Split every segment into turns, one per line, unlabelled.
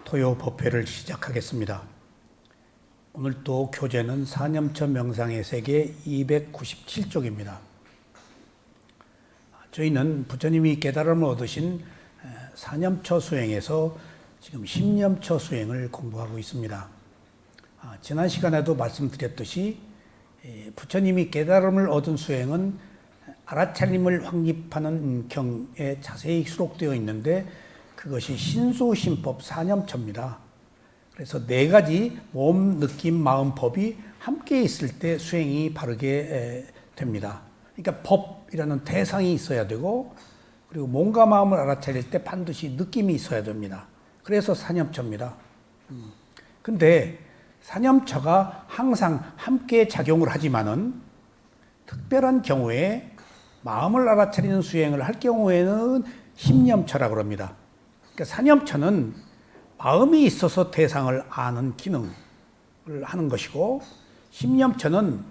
토요 법회를 시작하겠습니다. 오늘 또 교재는 사념처 명상의 세계 297쪽입니다. 저희는 부처님이 깨달음을 얻으신 사념처 수행에서 지금 십념처 수행을 공부하고 있습니다. 지난 시간에도 말씀드렸듯이 부처님이 깨달음을 얻은 수행은 알아차림을 확립하는 경에 자세히 수록되어 있는데 그것이 신수심법 사념처입니다. 그래서 네 가지 몸, 느낌, 마음, 법이 함께 있을 때 수행이 바르게 됩니다. 그러니까 법이라는 대상이 있어야 되고, 그리고 몸과 마음을 알아차릴 때 반드시 느낌이 있어야 됩니다. 그래서 사념처입니다. 근데 사념처가 항상 함께 작용을 하지만은 특별한 경우에 마음을 알아차리는 수행을 할 경우에는 심념처라고 합니다. 그러니까 사념처는 마음이 있어서 대상을 아는 기능을 하는 것이고, 심념처는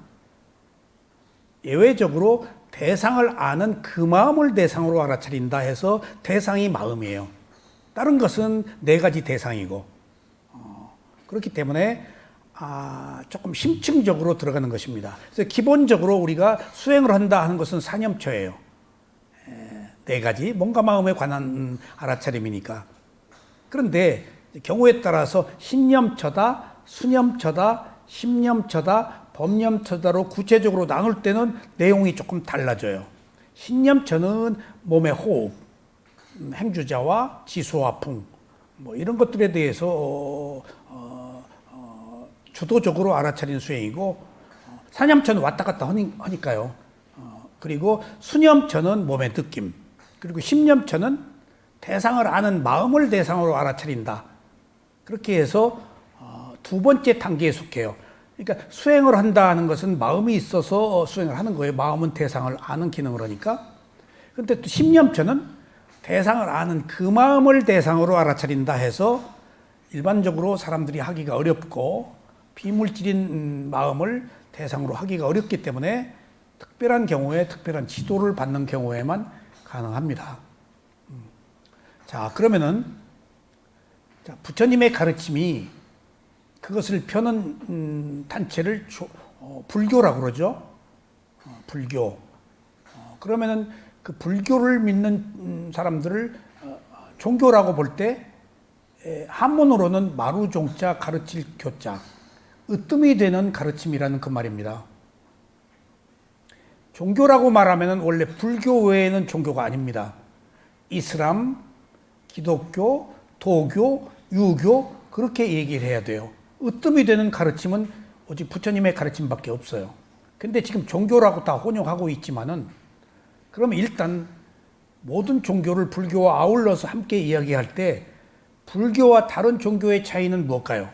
예외적으로 대상을 아는 그 마음을 대상으로 알아차린다 해서 대상이 마음이에요. 다른 것은 네 가지 대상이고, 그렇기 때문에 조금 심층적으로 들어가는 것입니다. 그래서 기본적으로 우리가 수행을 한다 하는 것은 사념처예요. 네 가지 몸과 마음에 관한 알아차림이니까. 그런데 경우에 따라서 신념처다, 수념처다, 심념처다, 법념처다로 구체적으로 나눌 때는 내용이 조금 달라져요. 신념처는 몸의 호흡, 행주자와 지수와 풍, 이런 것들에 대해서 주도적으로 알아차린 수행이고, 사념처는 왔다 갔다 하니까요. 그리고 수념처는 몸의 느낌, 그리고 심념처는 대상을 아는 마음을 대상으로 알아차린다. 그렇게 해서 두 번째 단계에 속해요. 그러니까 수행을 한다 하는 것은 마음이 있어서 수행을 하는 거예요. 마음은 대상을 아는 기능을 하니까. 그런데 또 심념처는 대상을 아는 그 마음을 대상으로 알아차린다 해서 일반적으로 사람들이 하기가 어렵고 비물질인 마음을 대상으로 하기가 어렵기 때문에 특별한 경우에 특별한 지도를 받는 경우에만 가능합니다. 자, 그러면은 부처님의 가르침이 그것을 펴는 단체를 불교라고 그러죠. 불교. 그러면은 그 불교를 믿는 사람들을 종교라고 볼 때 한문으로는 마루종자 가르칠 교자, 으뜸이 되는 가르침이라는 그 말입니다. 종교라고 말하면 원래 불교 외에는 종교가 아닙니다. 이슬람, 기독교, 도교, 유교 그렇게 얘기를 해야 돼요. 으뜸이 되는 가르침은 오직 부처님의 가르침밖에 없어요. 근데 지금 종교라고 다 혼용하고 있지만은, 그러면 일단 모든 종교를 불교와 아울러서 함께 이야기할 때 불교와 다른 종교의 차이는 무엇일까요?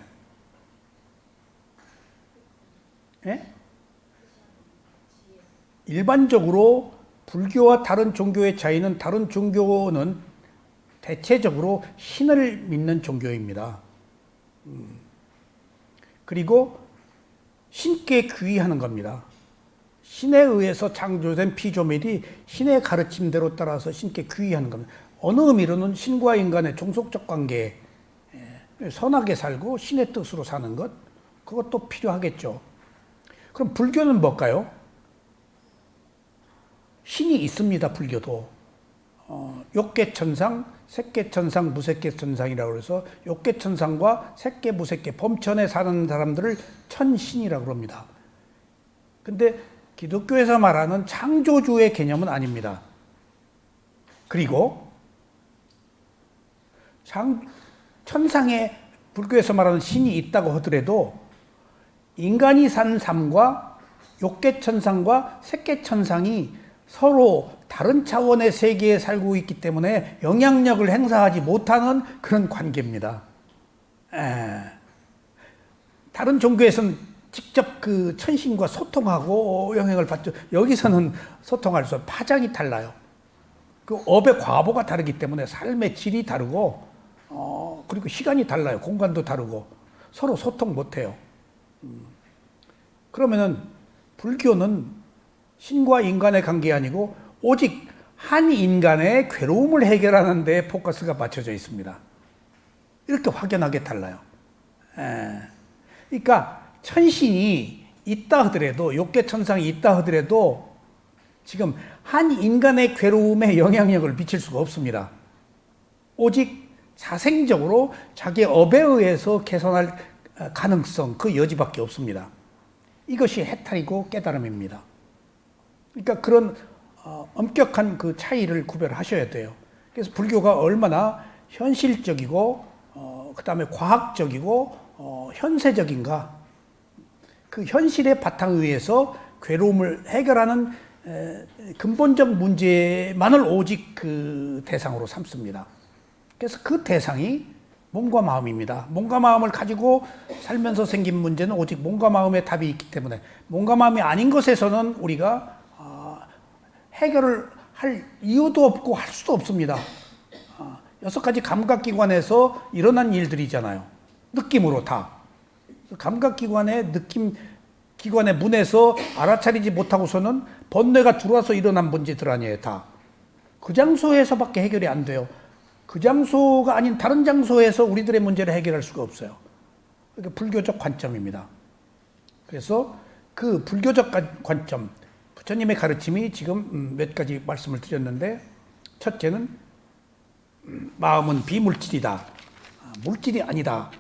예? 일반적으로 불교와 다른 종교의 차이는, 다른 종교는 대체적으로 신을 믿는 종교입니다. 그리고 신께 귀의하는 겁니다. 신에 의해서 창조된 피조물이 신의 가르침대로 따라서 신께 귀의하는 겁니다. 어느 의미로는 신과 인간의 종속적 관계에 선하게 살고 신의 뜻으로 사는 것, 그것도 필요하겠죠. 그럼 불교는 뭘까요? 신이 있습니다. 불교도 욕계천상, 색계천상, 무색계천상이라고 해서 욕계천상과 색계, 무색계, 범천에 사는 사람들을 천신이라고 합니다. 근데 기독교에서 말하는 창조주의 개념은 아닙니다. 그리고 천상에 불교에서 말하는 신이 있다고 하더라도 인간이 산 삶과 욕계천상과 색계천상이 서로 다른 차원의 세계에 살고 있기 때문에 영향력을 행사하지 못하는 그런 관계입니다. 다른 종교에서는 직접 그 천신과 소통하고 영향을 받죠. 여기서는 소통할 수 없어요. 파장이 달라요. 그 업의 과보가 다르기 때문에 삶의 질이 다르고, 그리고 시간이 달라요. 공간도 다르고 서로 소통 못해요. 그러면은 불교는 신과 인간의 관계 아니고 오직 한 인간의 괴로움을 해결하는 데 포커스가 맞춰져 있습니다. 이렇게 확연하게 달라요. 그러니까 천신이 있다 하더라도, 욕계천상이 있다 하더라도 지금 한 인간의 괴로움에 영향력을 미칠 수가 없습니다. 오직 자생적으로 자기 업에 의해서 개선할 가능성, 그 여지밖에 없습니다. 이것이 해탈이고 깨달음입니다. 그러니까 그런 엄격한 그 차이를 구별하셔야 돼요. 그래서 불교가 얼마나 현실적이고 그 다음에 과학적이고 현세적인가, 그 현실의 바탕 위에서 괴로움을 해결하는 근본적 문제만을 오직 그 대상으로 삼습니다. 그래서 그 대상이 몸과 마음입니다. 몸과 마음을 가지고 살면서 생긴 문제는 오직 몸과 마음의 답이 있기 때문에, 몸과 마음이 아닌 것에서는 우리가 해결을 할 이유도 없고 할 수도 없습니다. 6가지 감각기관에서 일어난 일들이잖아요. 느낌으로 다. 감각기관의 기관의 문에서 알아차리지 못하고서는 번뇌가 들어와서 일어난 문제들 아니에요, 다. 그 장소에서밖에 해결이 안 돼요. 그 장소가 아닌 다른 장소에서 우리들의 문제를 해결할 수가 없어요. 그러니까 불교적 관점입니다. 그래서 그 불교적 관점, 부처님의 가르침이 지금 몇 가지 말씀을 드렸는데, 첫째는 마음은 비물질이다, 물질이 아니다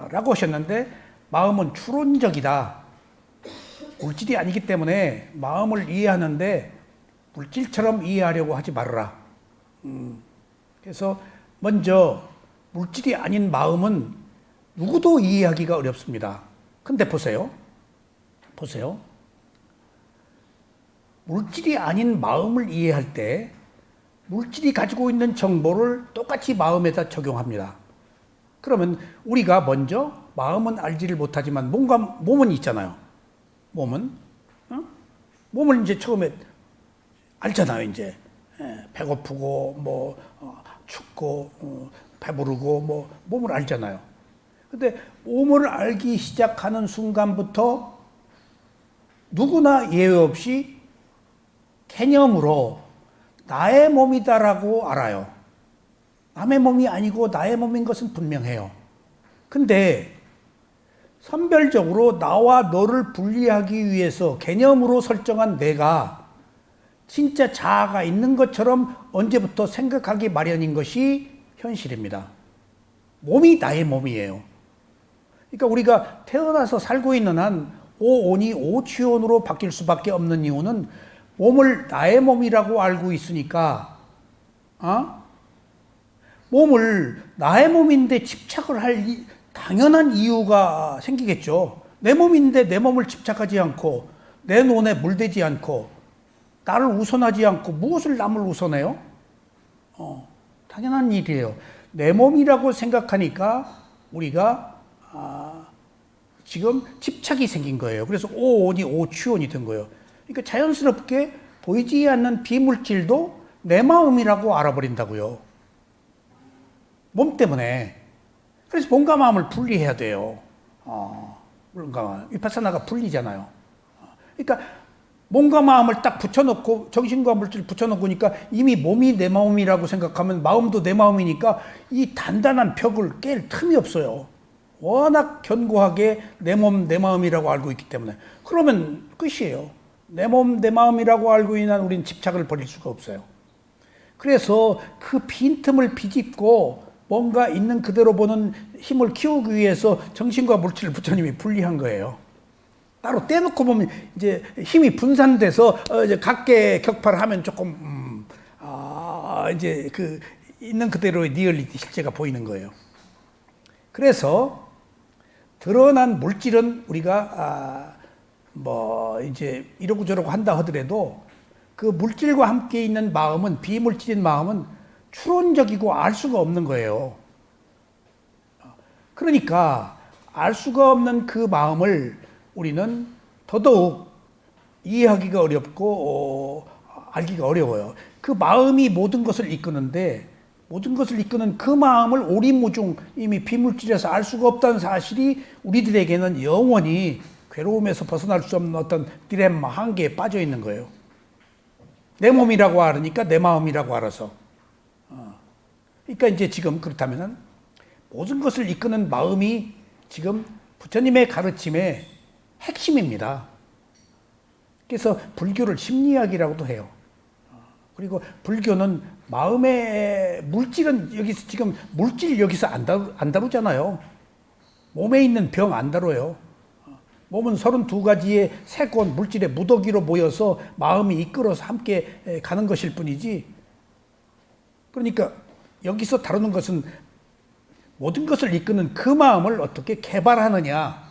라고 하셨는데, 마음은 추론적이다. 물질이 아니기 때문에 마음을 이해하는데 물질처럼 이해하려고 하지 말아라. 그래서 먼저 물질이 아닌 마음은 누구도 이해하기가 어렵습니다. 근데 보세요. 물질이 아닌 마음을 이해할 때 물질이 가지고 있는 정보를 똑같이 마음에다 적용합니다. 그러면 우리가 먼저 마음은 알지를 못하지만 몸은 있잖아요. 몸은 이제 처음에 알잖아요. 이제 배고프고 춥고 배부르고 몸을 알잖아요. 근데 몸을 알기 시작하는 순간부터 누구나 예외 없이 개념으로 나의 몸이다라고 알아요. 남의 몸이 아니고 나의 몸인 것은 분명해요. 근데 선별적으로 나와 너를 분리하기 위해서 개념으로 설정한 내가 진짜 자아가 있는 것처럼 언제부터 생각하기 마련인 것이 현실입니다. 몸이 나의 몸이에요. 그러니까 우리가 태어나서 살고 있는 한 오온이 오취온으로 바뀔 수밖에 없는 이유는 몸을 나의 몸이라고 알고 있으니까, 몸을 나의 몸인데 집착을 할 당연한 이유가 생기겠죠. 내 몸인데 내 몸을 집착하지 않고 내 논에 물대지 않고 나를 우선하지 않고 무엇을 남을 우선해요? 당연한 일이에요. 내 몸이라고 생각하니까 우리가 지금 집착이 생긴 거예요. 그래서 오온이 오취온이 된 거예요. 그러니까 자연스럽게 보이지 않는 비물질도 내 마음이라고 알아버린다고요. 몸 때문에. 그래서 몸과 마음을 분리해야 돼요. 위파사나가 분리잖아요. 그러니까 몸과 마음을 딱 붙여놓고, 정신과 물질을 붙여놓으니까 이미 몸이 내 마음이라고 생각하면 마음도 내 마음이니까 이 단단한 벽을 깰 틈이 없어요. 워낙 견고하게 내 몸, 내 마음이라고 알고 있기 때문에. 그러면 끝이에요. 내 몸, 내 마음이라고 알고 있는 우린 집착을 버릴 수가 없어요. 그래서 그 빈틈을 비집고 뭔가 있는 그대로 보는 힘을 키우기 위해서 정신과 물질을 부처님이 분리한 거예요. 따로 떼놓고 보면 이제 힘이 분산돼서 이제 각계 격파를 하면 조금 이제 그 있는 그대로의 리얼리티 실제가 보이는 거예요. 그래서 드러난 물질은 우리가 이제 이러고 저러고 한다 하더라도 그 물질과 함께 있는 마음은, 비물질인 마음은 추론적이고 알 수가 없는 거예요. 그러니까 알 수가 없는 그 마음을 우리는 더더욱 이해하기가 어렵고 알기가 어려워요. 그 마음이 모든 것을 이끄는데, 모든 것을 이끄는 그 마음을 오리무중 이미 비물질에서 알 수가 없다는 사실이 우리들에게는 영원히 괴로움에서 벗어날 수 없는 어떤 딜레마, 한계에 빠져 있는 거예요. 내 몸이라고 알으니까 내 마음이라고 알아서. 그러니까 이제 지금 그렇다면은 모든 것을 이끄는 마음이 지금 부처님의 가르침의 핵심입니다. 그래서 불교를 심리학이라고도 해요. 그리고 불교는 마음의 물질은 여기서 지금 물질 여기서 안 다루잖아요. 몸에 있는 병 안 다뤄요. 몸은 32가지의 세권 물질의 무더기로 모여서 마음이 이끌어서 함께 가는 것일 뿐이지. 그러니까 여기서 다루는 것은 모든 것을 이끄는 그 마음을 어떻게 개발하느냐.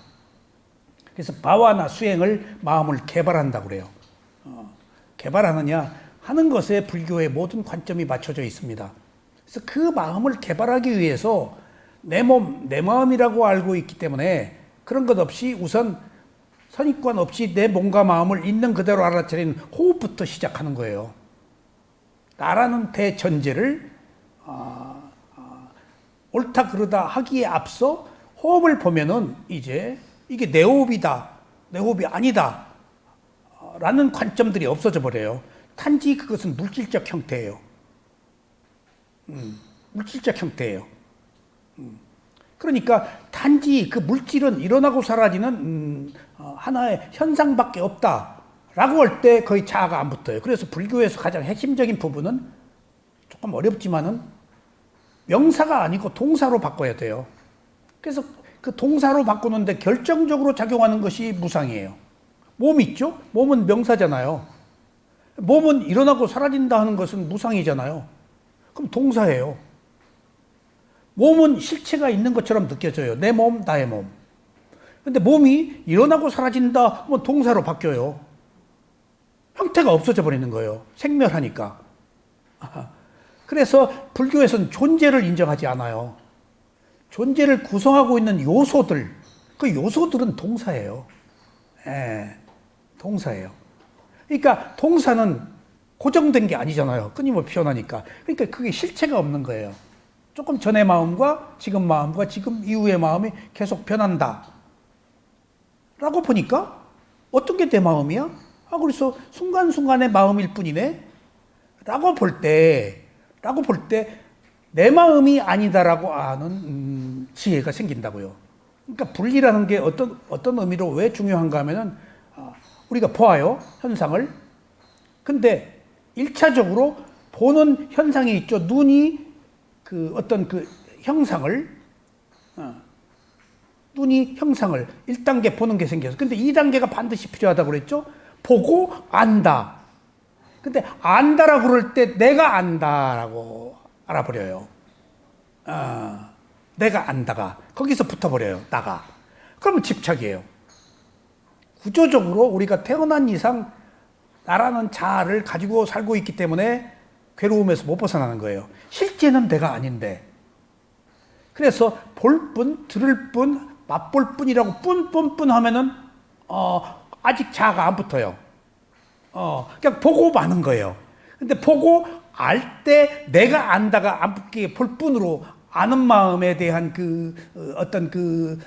그래서 바와나 수행을 마음을 개발한다고 그래요. 개발하느냐 하는 것에 불교의 모든 관점이 맞춰져 있습니다. 그래서 그 마음을 개발하기 위해서 내 몸, 내 마음이라고 알고 있기 때문에 그런 것 없이 우선 선입관 없이 내 몸과 마음을 있는 그대로 알아차리는 호흡부터 시작하는 거예요. 나라는 대전제를 옳다 그르다 하기에 앞서 호흡을 보면은 이제 이게 내 호흡이다, 내 호흡이 아니다 라는 관점들이 없어져 버려요. 단지 그것은 물질적 형태예요. 물질적 형태예요. 그러니까 단지 그 물질은 일어나고 사라지는 하나의 현상밖에 없다라고 할 때 거의 자아가 안 붙어요. 그래서 불교에서 가장 핵심적인 부분은 조금 어렵지만은 명사가 아니고 동사로 바꿔야 돼요. 그래서 그 동사로 바꾸는데 결정적으로 작용하는 것이 무상이에요. 몸 있죠? 몸은 명사잖아요. 몸은 일어나고 사라진다 하는 것은 무상이잖아요. 그럼 동사예요. 몸은 실체가 있는 것처럼 느껴져요. 내 몸, 나의 몸. 근데 몸이 일어나고 사라진다 하면 동사로 바뀌어요. 형태가 없어져 버리는 거예요. 생멸하니까. 그래서 불교에서는 존재를 인정하지 않아요. 존재를 구성하고 있는 요소들, 그 요소들은 동사예요. 예, 동사예요. 그러니까 동사는 고정된 게 아니잖아요. 끊임없이 변하니까. 그러니까 그게 실체가 없는 거예요. 조금 전의 마음과 지금 이후의 마음이 계속 변한다. 라고 보니까 어떤 게 내 마음이야? 그래서 순간순간의 마음일 뿐이네? 라고 볼 때 내 마음이 아니다라고 아는 지혜가 생긴다고요. 그러니까 분리라는 게 어떤 의미로 왜 중요한가 하면은 우리가 보아요. 현상을. 근데 1차적으로 보는 현상이 있죠. 눈이 그 어떤 그 형상을 눈이 형상을 1단계 보는 게 생겨서 근데 2단계가 반드시 필요하다고 그랬죠. 보고 안다. 근데 안다라고 그럴 때 내가 안다라고 알아버려요. 내가 안다가 거기서 붙어버려요. 나가. 그러면 집착이에요. 구조적으로 우리가 태어난 이상 나라는 자아를 가지고 살고 있기 때문에 괴로움에서 못 벗어나는 거예요. 실제는 내가 아닌데. 그래서 볼 뿐, 들을 뿐, 맛볼 뿐이라고 뿐 하면은 아직 자아가 안 붙어요. 그냥 보고 마는 거예요. 근데 보고 알 때 내가 안다가 안 붙게 볼 뿐으로 아는 마음에 대한 그 어떤 그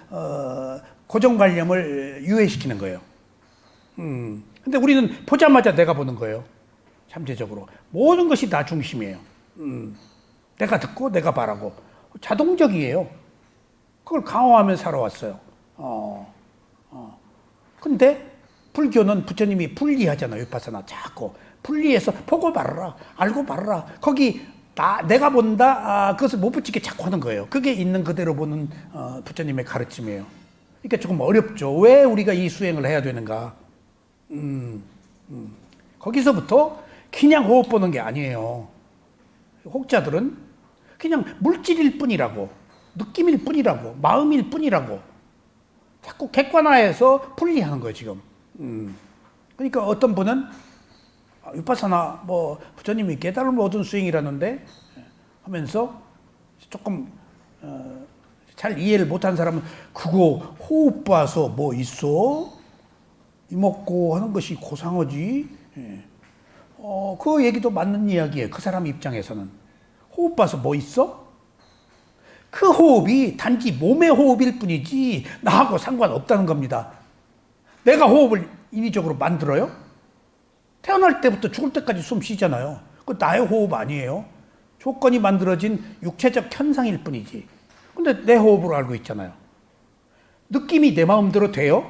고정관념을 유해시키는 거예요. 근데 우리는 보자마자 내가 보는 거예요. 잠재적으로. 모든 것이 나 중심이에요. 내가 듣고 내가 바라고. 자동적이에요. 그걸 강화하며 살아왔어요. 근데 불교는 부처님이 분리하잖아요. 위파사나 자꾸. 분리해서 보고 말아라. 알고 말아라. 거기 내가 본다. 그것을 못 붙이게 자꾸 하는 거예요. 그게 있는 그대로 보는 부처님의 가르침이에요. 그러니까 조금 어렵죠. 왜 우리가 이 수행을 해야 되는가. 거기서부터 그냥 호흡 보는 게 아니에요. 혹자들은 그냥 물질일 뿐이라고, 느낌일 뿐이라고, 마음일 뿐이라고 자꾸 객관화해서 분리하는 거예요, 지금. 그러니까 어떤 분은 위파사나 부처님이 깨달음 모든 수행이라는데 하면서 조금 잘 이해를 못한 사람은 그거 호흡 봐서 뭐 있어? 이먹고 하는 것이 고상하지. 그 얘기도 맞는 이야기예요. 그 사람 입장에서는. 호흡 봐서 뭐 있어? 그 호흡이 단지 몸의 호흡일 뿐이지 나하고 상관없다는 겁니다. 내가 호흡을 인위적으로 만들어요? 태어날 때부터 죽을 때까지 숨 쉬잖아요. 그거 나의 호흡 아니에요. 조건이 만들어진 육체적 현상일 뿐이지. 근데 내 호흡으로 알고 있잖아요. 느낌이 내 마음대로 돼요?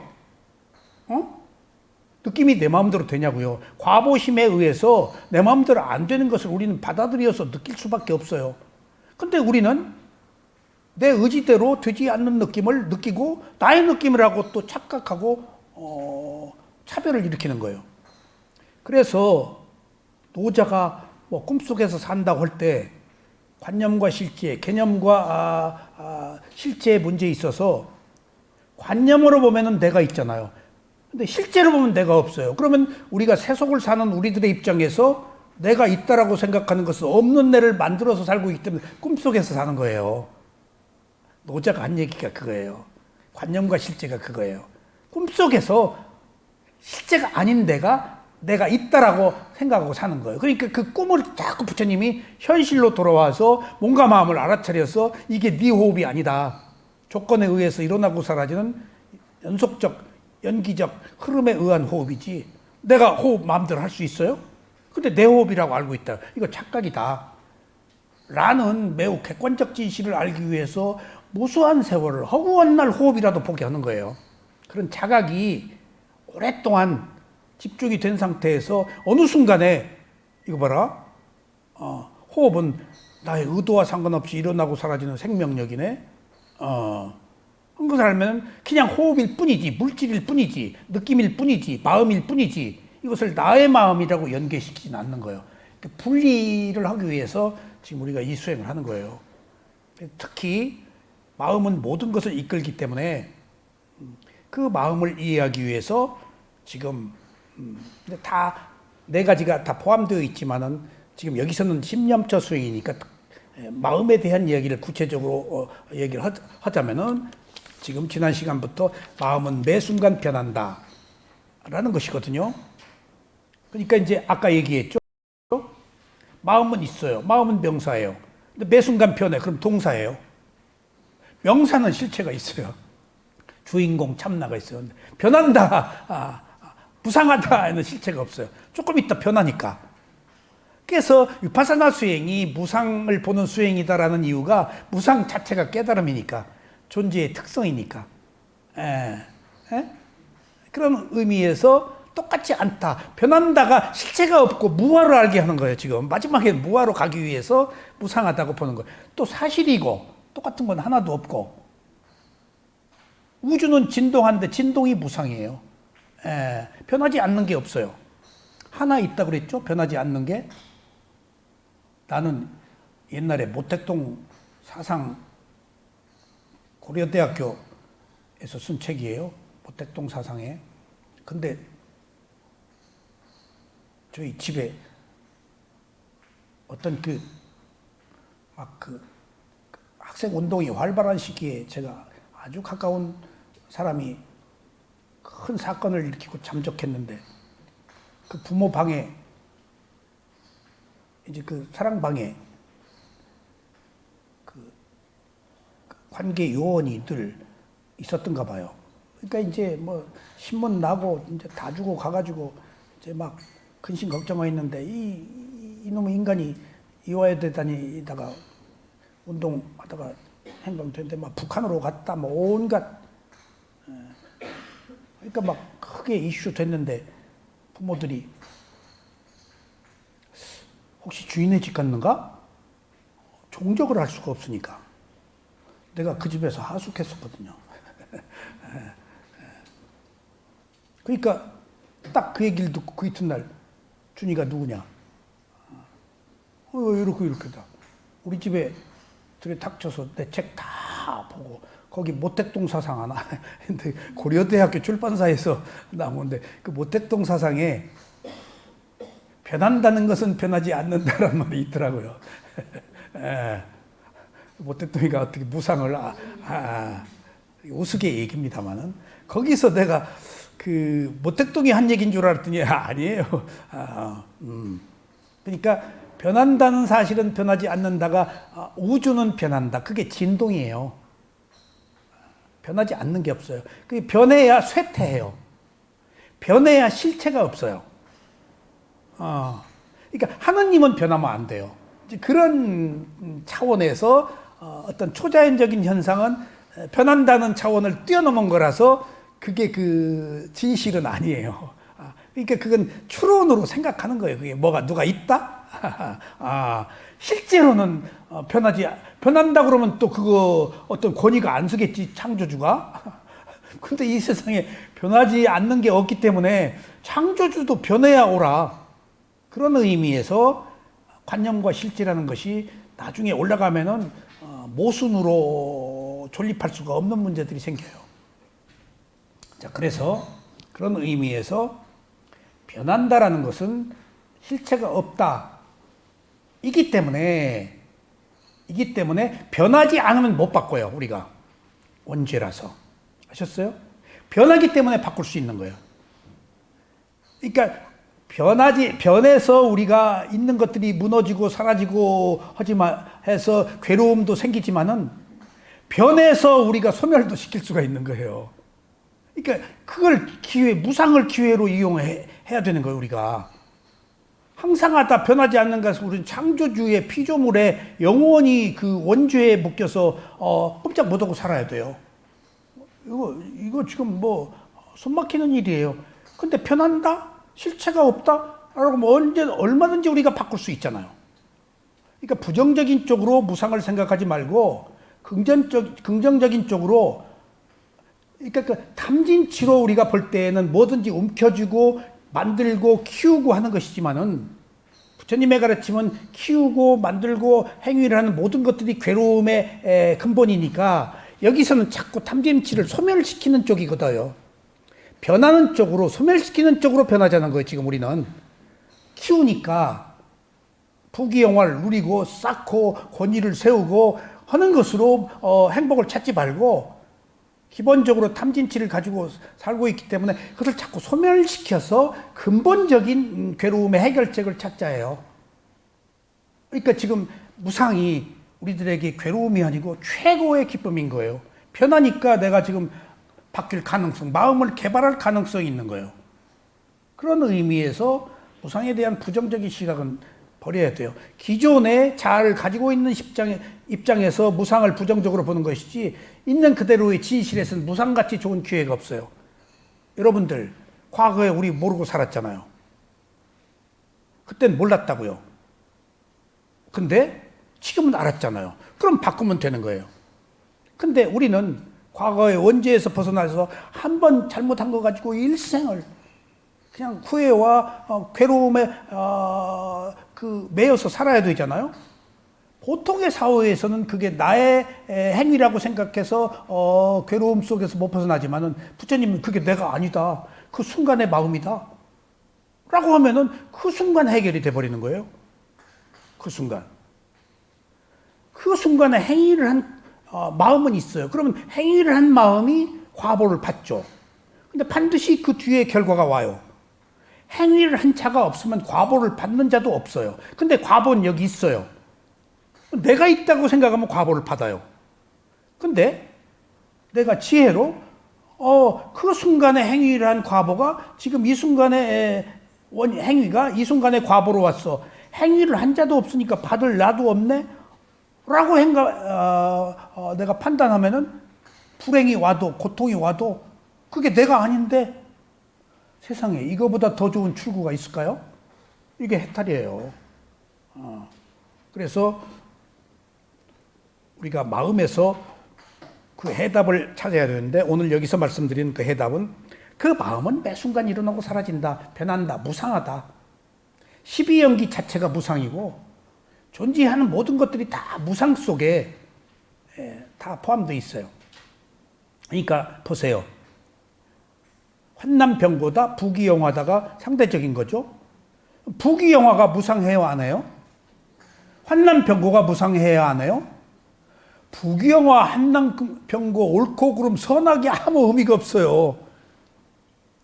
느낌이 내 마음대로 되냐고요. 과보심에 의해서 내 마음대로 안 되는 것을 우리는 받아들여서 느낄 수밖에 없어요. 근데 우리는 내 의지대로 되지 않는 느낌을 느끼고 나의 느낌이라고 또 착각하고 차별을 일으키는 거예요. 그래서 노자가 뭐 꿈속에서 산다고 할 때 관념과 실제, 개념과 실제의 문제에 있어서 관념으로 보면은 내가 있잖아요. 근데 실제로 보면 내가 없어요. 그러면 우리가 세속을 사는 우리들의 입장에서 내가 있다라고 생각하는 것은 없는 내를 만들어서 살고 있기 때문에 꿈속에서 사는 거예요. 노자가 한 얘기가 그거예요. 관념과 실제가 그거예요. 꿈속에서 실제가 아닌 내가 있다라고 생각하고 사는 거예요. 그러니까 그 꿈을 자꾸 부처님이 현실로 돌아와서 몸과 마음을 알아차려서 이게 네 호흡이 아니다. 조건에 의해서 일어나고 사라지는 연속적, 연기적 흐름에 의한 호흡이지 내가 호흡 마음대로 할 수 있어요? 근데 내 호흡이라고 알고 있다. 이거 착각이다. 라는 매우 객관적 진실을 알기 위해서 무수한 세월을 허구한 날 호흡이라도 포기하는 거예요. 그런 자각이 오랫동안 집중이 된 상태에서 어느 순간에 이거 봐라. 호흡은 나의 의도와 상관없이 일어나고 사라지는 생명력이네. 그걸 알면 그냥 호흡일 뿐이지, 물질일 뿐이지, 느낌일 뿐이지, 마음일 뿐이지 이것을 나의 마음이라고 연계시키진 않는 거예요. 분리를 하기 위해서 지금 우리가 이 수행을 하는 거예요. 특히 마음은 모든 것을 이끌기 때문에 그 마음을 이해하기 위해서 지금 다 네 가지가 다 포함되어 있지만은 지금 여기서는 심념처 수행이니까 마음에 대한 이야기를 구체적으로 얘기를 하자면은 지금 지난 시간부터 마음은 매 순간 변한다 라는 것이거든요. 그러니까 이제 아까 얘기했죠. 마음은 있어요. 마음은 명사예요. 근데 매 순간 변해. 그럼 동사예요. 명사는 실체가 있어요. 주인공 참나가 있어요. 변한다, 무상하다에는 실체가 없어요. 조금 있다 변하니까. 그래서 위파사나 수행이 무상을 보는 수행이다라는 이유가 무상 자체가 깨달음이니까, 존재의 특성이니까. 그런 의미에서 똑같지 않다. 변한다가 실체가 없고 무화를 알게 하는 거예요. 지금 마지막에 무화로 가기 위해서 무상하다고 보는 거예요. 또 사실이고 똑같은 건 하나도 없고, 우주는 진동하는데 진동이 무상이에요. 변하지 않는 게 없어요. 하나 있다고 그랬죠? 변하지 않는 게. 나는 옛날에 모택동 사상 고려대학교에서 쓴 책이에요. 모택동 사상에. 근데 저희 집에 어떤 학생 운동이 활발한 시기에 제가 아주 가까운 사람이 큰 사건을 일으키고 잠적했는데, 그 부모 방에, 이제 그 사랑 방에 그 관계 요원이 늘 있었던가 봐요. 그러니까 이제 뭐 신문 나고 이제 다 주고 가가지고 이제 막 근심 걱정하고 있는데 이놈의 인간이 이와야 되다니다가 운동하다가 행방됐는데 막 북한으로 갔다 뭐 온갖, 그러니까 막 크게 이슈 됐는데 부모들이 혹시 주인의 집 갔는가? 종적을 할 수가 없으니까 내가 그 집에서 하숙했었거든요. 그러니까 딱 그 얘기를 듣고 그 이튿날 준이가 누구냐? 이렇게다. 우리 집에 들에 닥쳐서 내 책 다 보고 거기 모택동 사상 하나 근데 고려대학교 출판사에서 나오는데 그 모택동 사상에 변한다는 것은 변하지 않는다라는 말이 있더라고요. 모택동이가 어떻게 무상을 우스개 얘기입니다만은 거기서 내가 그 모택동이 한 얘기인 줄 알았더니 아니에요. 그러니까 변한다는 사실은 변하지 않는다가 우주는 변한다. 그게 진동이에요. 변하지 않는 게 없어요. 그게 변해야 쇠퇴해요. 변해야 실체가 없어요. 그러니까 하느님은 변하면 안 돼요. 그런 차원에서 어떤 초자연적인 현상은 변한다는 차원을 뛰어넘은 거라서 그게 그 진실은 아니에요. 그러니까 그건 추론으로 생각하는 거예요. 그게 뭐가 누가 있다? 실제로는 변한다 그러면 또 그거 어떤 권위가 안 서겠지, 창조주가. 근데 이 세상에 변하지 않는 게 없기 때문에 창조주도 변해야 오라. 그런 의미에서 관념과 실제라는 것이 나중에 올라가면은 모순으로 존립할 수가 없는 문제들이 생겨요. 자, 그래서 그런 의미에서 변한다라는 것은 실체가 없다. 이기 때문에 변하지 않으면 못 바꿔요, 우리가. 원죄라서. 아셨어요? 변하기 때문에 바꿀 수 있는 거예요. 그러니까 변해서 우리가 있는 것들이 무너지고 사라지고 해서 괴로움도 생기지만은 변해서 우리가 소멸도 시킬 수가 있는 거예요. 그러니까 그걸 무상을 기회로 이용해야 되는 거예요, 우리가. 항상하다 변하지 않는 것은 우리는 창조주의 피조물에 영원히 그 원죄에 묶여서 꼼짝 못하고 살아야 돼요. 이거 지금 뭐 손막히는 일이에요. 근데 변한다? 실체가 없다? 라고 뭐 얼마든지 우리가 바꿀 수 있잖아요. 그러니까 부정적인 쪽으로 무상을 생각하지 말고 긍정적인 쪽으로, 그러니까 그 탐진치로 우리가 볼 때에는 뭐든지 움켜쥐고 만들고 키우고 하는 것이지만은, 부처님의 가르침은 키우고 만들고 행위를 하는 모든 것들이 괴로움의 근본이니까 여기서는 자꾸 탐진치를 소멸시키는 쪽이거든요. 변하는 쪽으로, 소멸시키는 쪽으로 변하자는 거예요. 지금 우리는 키우니까 부귀영화를 누리고 쌓고 권위를 세우고 하는 것으로 행복을 찾지 말고 기본적으로 탐진치를 가지고 살고 있기 때문에 그것을 자꾸 소멸시켜서 근본적인 괴로움의 해결책을 찾자예요. 그러니까 지금 무상이 우리들에게 괴로움이 아니고 최고의 기쁨인 거예요. 변하니까 내가 지금 바뀔 가능성, 마음을 개발할 가능성이 있는 거예요. 그런 의미에서 무상에 대한 부정적인 시각은 버려야 돼요. 기존에 잘 가지고 있는 입장에서 무상을 부정적으로 보는 것이지, 있는 그대로의 진실에서는 무상같이 좋은 기회가 없어요. 여러분들 과거에 우리 모르고 살았잖아요. 그땐 몰랐다고요. 근데 지금은 알았잖아요. 그럼 바꾸면 되는 거예요. 근데 우리는 과거의 원죄에서 벗어나서 한 번 잘못한 거 가지고 일생을 그냥 후회와 괴로움에 매여서 살아야 되잖아요. 보통의 사회에서는 그게 나의 행위라고 생각해서 괴로움 속에서 못 벗어나지만은, 부처님은 그게 내가 아니다, 그 순간의 마음이다 라고 하면은 그 순간 해결이 돼버리는 거예요. 그 순간에 행위를 한 마음은 있어요. 그러면 행위를 한 마음이 과보를 받죠. 근데 반드시 그 뒤에 결과가 와요. 행위를 한 자가 없으면 과보를 받는 자도 없어요. 근데 과보는 여기 있어요. 내가 있다고 생각하면 과보를 받아요. 근데 내가 지혜로 그 순간에 행위를 한 과보가 지금 이 순간에 행위가 이 순간에 과보로 왔어. 행위를 한 자도 없으니까 받을 나도 없네? 라고 내가 판단하면은 불행이 와도 고통이 와도 그게 내가 아닌데 세상에 이거보다 더 좋은 출구가 있을까요? 이게 해탈이에요. 그래서 우리가 마음에서 그 해답을 찾아야 되는데, 오늘 여기서 말씀드리는 그 해답은, 그 마음은 매 순간 일어나고 사라진다, 변한다, 무상하다. 12연기 자체가 무상이고 존재하는 모든 것들이 다 무상 속에 다 포함되어 있어요. 그러니까 보세요. 환난병고다, 부귀영화다가 상대적인 거죠. 부귀영화가 무상해요, 안 해요? 환난병고가 무상해야 안 해요? 부귀영화, 환난병고, 옳고 그름, 선악이 아무 의미가 없어요.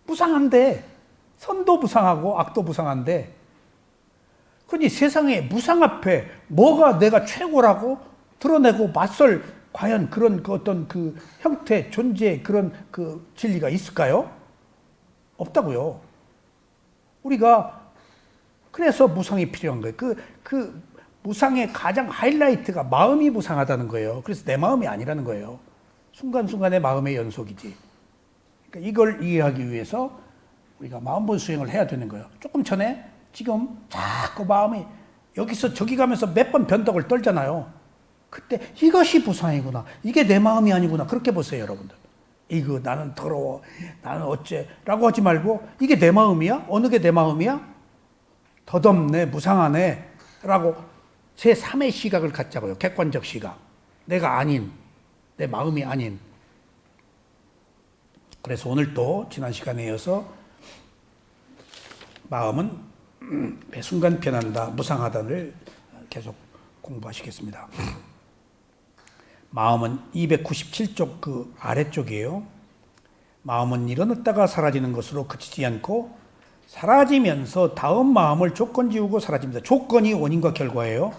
무상한데, 선도 무상하고 악도 무상한데, 그러니 세상에 무상 앞에 뭐가 내가 최고라고 드러내고 맞설 과연 그런 어떤 형태, 존재, 그런 진리가 있을까요? 없다고요. 우리가 그래서 무상이 필요한 거예요. 무상의 가장 하이라이트가 마음이 무상하다는 거예요. 그래서 내 마음이 아니라는 거예요. 순간순간의 마음의 연속이지. 그러니까 이걸 이해하기 위해서 우리가 마음본 수행을 해야 되는 거예요. 조금 전에 지금 자꾸 마음이 여기서 저기 가면서 몇 번 변덕을 떨잖아요. 그때 이것이 무상이구나. 이게 내 마음이 아니구나. 그렇게 보세요, 여러분들. 이거 나는 더러워. 나는 어째. 라고 하지 말고 이게 내 마음이야? 어느 게 내 마음이야? 덧없네. 무상하네. 라고 제3의 시각을 갖자고요. 객관적 시각. 내가 아닌. 내 마음이 아닌. 그래서 오늘 또 지난 시간에 이어서 마음은 매 순간 변한다. 무상하다를 계속 공부하시겠습니다. 마음은 297쪽 그 아래쪽이에요. 마음은 일어났다가 사라지는 것으로 그치지 않고 사라지면서 다음 마음을 조건 지우고 사라집니다. 조건이 원인과 결과예요.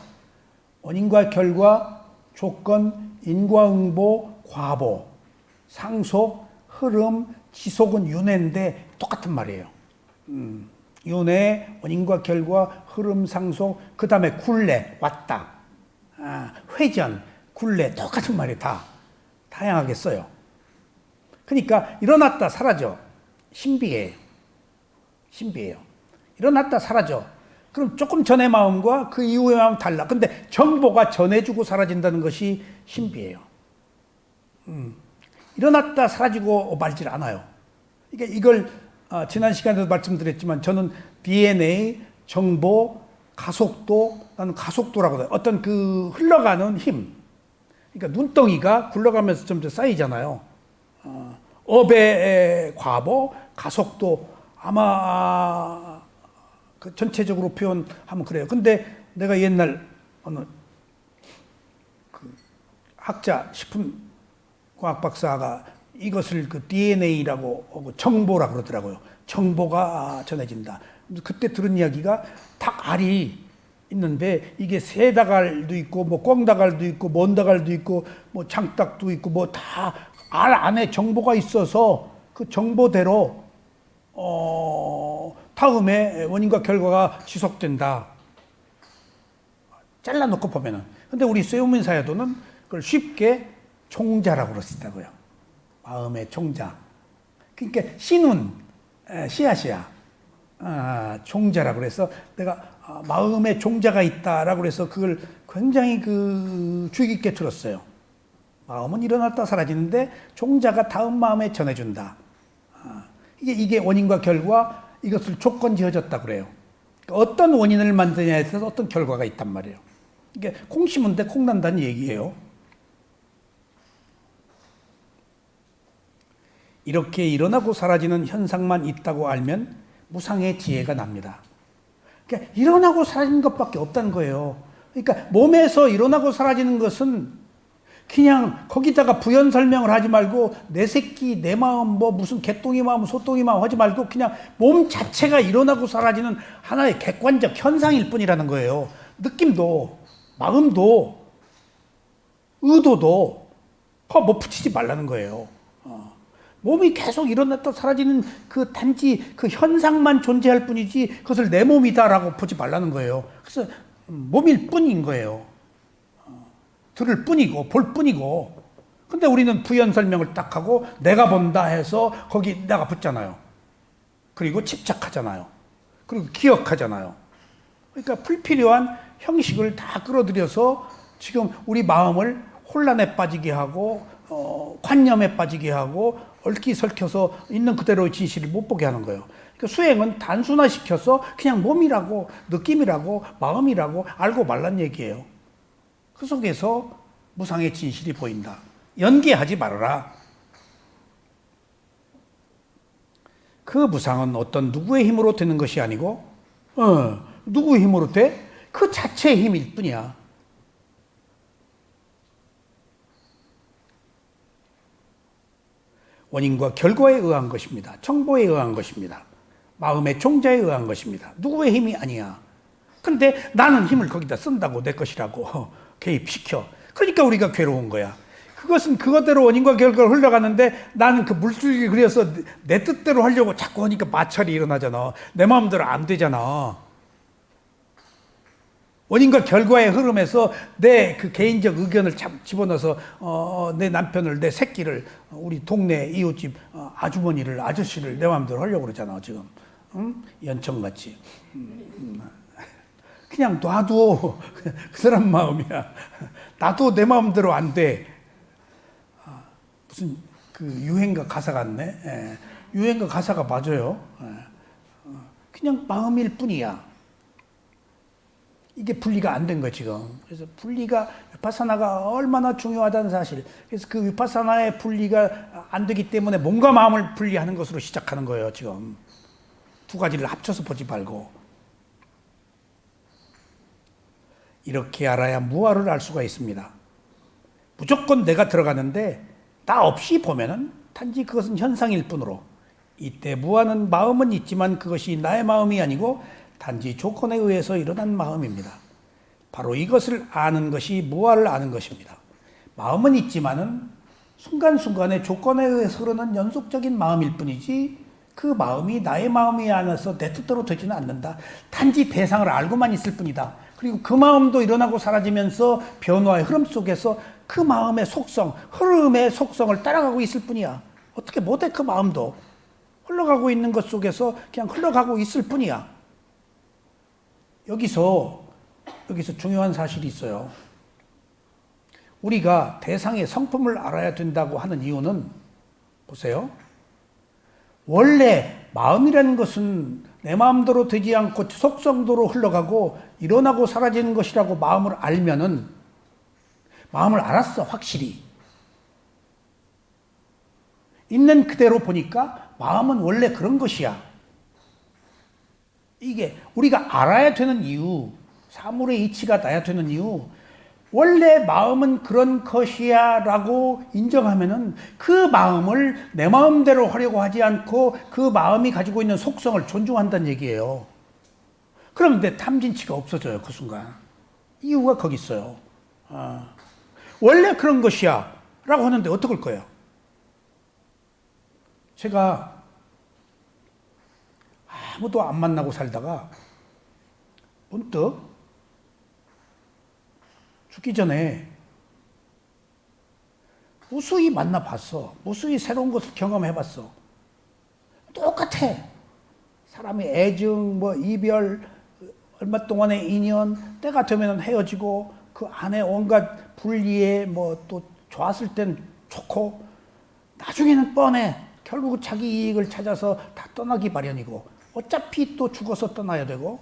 원인과 결과, 조건, 인과응보, 과보, 상속, 흐름, 지속은 윤회인데 똑같은 말이에요. 윤회, 원인과 결과, 흐름, 상속, 그 다음에 굴레, 왔다. 회전, 굴레, 똑같은 말이 다 다양하게 써요. 그러니까 일어났다 사라져. 신비해요. 신비해요. 일어났다 사라져. 그럼 조금 전의 마음과 그 이후의 마음은 달라. 근데 정보가 전해주고 사라진다는 것이 신비해요. 일어났다 사라지고 말질 않아요. 그러니까 이걸 지난 시간에도 말씀드렸지만 저는 DNA, 정보, 가속도, 나는 가속도라고 해요. 어떤 그 흘러가는 힘. 그러니까 눈덩이가 굴러가면서 점점 쌓이잖아요. 업의 과보, 가속도 아마 그 전체적으로 표현하면 그래요. 근데 내가 옛날 어느 그 학자 식품과학 박사가 이것을 그 DNA라고 정보라고 그러더라고요. 정보가 전해진다. 그때 들은 이야기가 닭알이 있는데 이게 새닭알도 있고 뭐 꿩닭알도 있고 먼닭알도 있고 뭐 장닭도 있고 뭐 다 알 안에 정보가 있어서 그 정보대로 다음에 원인과 결과가 지속된다. 잘라놓고 보면은. 근데 우리 쇠우민 사야도는 그걸 쉽게 총자라고 그러시다고요. 마음의 총자. 그러니까 신운, 씨앗이야. 총자라고 그래서 내가 마음의 종자가 있다라고 그래서 그걸 굉장히 그 주의 깊게 들었어요. 마음은 일어났다 사라지는데 종자가 다음 마음에 전해준다. 이게 원인과 결과 이것을 조건 지어졌다 그래요. 그러니까 어떤 원인을 만드냐에 따라서 어떤 결과가 있단 말이에요. 이게 콩 심은데 콩 난다는 얘기예요. 이렇게 일어나고 사라지는 현상만 있다고 알면 무상의 지혜가 납니다. 그러니까 일어나고 사라지는 것밖에 없다는 거예요. 그러니까 몸에서 일어나고 사라지는 것은 그냥 거기다가 부연 설명을 하지 말고 내 새끼, 내 마음, 뭐 무슨 개똥이 마음, 소똥이 마음 하지 말고 그냥 몸 자체가 일어나고 사라지는 하나의 객관적 현상일 뿐이라는 거예요. 느낌도, 마음도, 의도도 뭐 붙이지 말라는 거예요. 몸이 계속 일어났다 사라지는 그 단지 그 현상만 존재할 뿐이지 그것을 내 몸이다라고 보지 말라는 거예요. 그래서 몸일 뿐인 거예요. 들을 뿐이고 볼 뿐이고. 근데 우리는 부연 설명을 딱 하고 내가 본다 해서 거기 내가 붙잖아요. 그리고 집착하잖아요. 그리고 기억하잖아요. 그러니까 불필요한 형식을 다 끌어들여서 지금 우리 마음을 혼란에 빠지게 하고 관념에 빠지게 하고 얽히설켜서 있는 그대로의 진실을 못 보게 하는 거예요. 그러니까 수행은 단순화시켜서 그냥 몸이라고 느낌이라고 마음이라고 알고 말란 얘기예요. 그 속에서 무상의 진실이 보인다. 연기하지 말아라. 그 무상은 어떤 누구의 힘으로 되는 것이 아니고 누구의 힘으로 돼? 그 자체의 힘일 뿐이야. 원인과 결과에 의한 것입니다. 정보에 의한 것입니다. 마음의 종자에 의한 것입니다. 누구의 힘이 아니야. 근데 나는 힘을 거기다 쓴다고 내 것이라고 개입시켜. 그러니까 우리가 괴로운 거야. 그것은 그것대로 원인과 결과가 흘러가는데 나는 그 물줄기 그려서 내 뜻대로 하려고 자꾸 하니까 마찰이 일어나잖아. 내 마음대로 안 되잖아. 원인과 결과의 흐름에서 내 그 개인적 의견을 집어넣어서 내 남편을, 내 새끼를, 우리 동네 이웃집 아주머니를, 아저씨를 내 마음대로 하려고 그러잖아 지금. 응? 연청같이. 그냥 놔도 그 사람 마음이야. 나도 내 마음대로 안 돼. 무슨 그 유행가 가사 같네. 예. 유행가 가사가 맞아요. 예. 그냥 마음일 뿐이야. 이게 분리가 안 된 거 지금. 그래서 분리가 위파사나가 얼마나 중요하다는 사실. 그래서 그 위파사나의 분리가 안 되기 때문에 몸과 마음을 분리하는 것으로 시작하는 거예요 지금. 두 가지를 합쳐서 보지 말고. 이렇게 알아야 무아를 알 수가 있습니다. 무조건 내가 들어가는데 나 없이 보면은 단지 그것은 현상일 뿐으로, 이때 무아는 마음은 있지만 그것이 나의 마음이 아니고 단지 조건에 의해서 일어난 마음입니다. 바로 이것을 아는 것이 무아를 아는 것입니다. 마음은 있지만은 순간순간에 조건에 의해서 흐르는 연속적인 마음일 뿐이지 그 마음이 나의 마음이 아니어서 내 뜻대로 되지는 않는다. 단지 대상을 알고만 있을 뿐이다. 그리고 그 마음도 일어나고 사라지면서 변화의 흐름 속에서 그 마음의 속성, 흐름의 속성을 따라가고 있을 뿐이야. 어떻게 못해. 그 마음도 흘러가고 있는 것 속에서 그냥 흘러가고 있을 뿐이야. 여기서 중요한 사실이 있어요. 우리가 대상의 성품을 알아야 된다고 하는 이유는, 보세요. 원래 마음이라는 것은 내 마음대로 되지 않고 속성대로 흘러가고 일어나고 사라지는 것이라고 마음을 알면은, 마음을 알았어 확실히. 있는 그대로 보니까 마음은 원래 그런 것이야. 이게 우리가 알아야 되는 이유, 사물의 이치가 나야 되는 이유, 원래 마음은 그런 것이야 라고 인정하면은 그 마음을 내 마음대로 하려고 하지 않고 그 마음이 가지고 있는 속성을 존중한다는 얘기예요. 그러면 내 탐진치가 없어져요 그 순간. 이유가 거기 있어요. 원래 그런 것이야 라고 하는데 어떡할 거예요? 제가 아무도 안 만나고 살다가 문득 죽기 전에 무수히 만나봤어. 무수히 새로운 것을 경험해봤어. 똑같아. 사람의 애증, 이별, 얼마 동안의 인연, 때가 되면 헤어지고 그 안에 온갖 분리에 또 좋았을 땐 좋고 나중에는 뻔해. 결국 자기 이익을 찾아서 다 떠나기 마련이고 어차피 또 죽어서 떠나야 되고.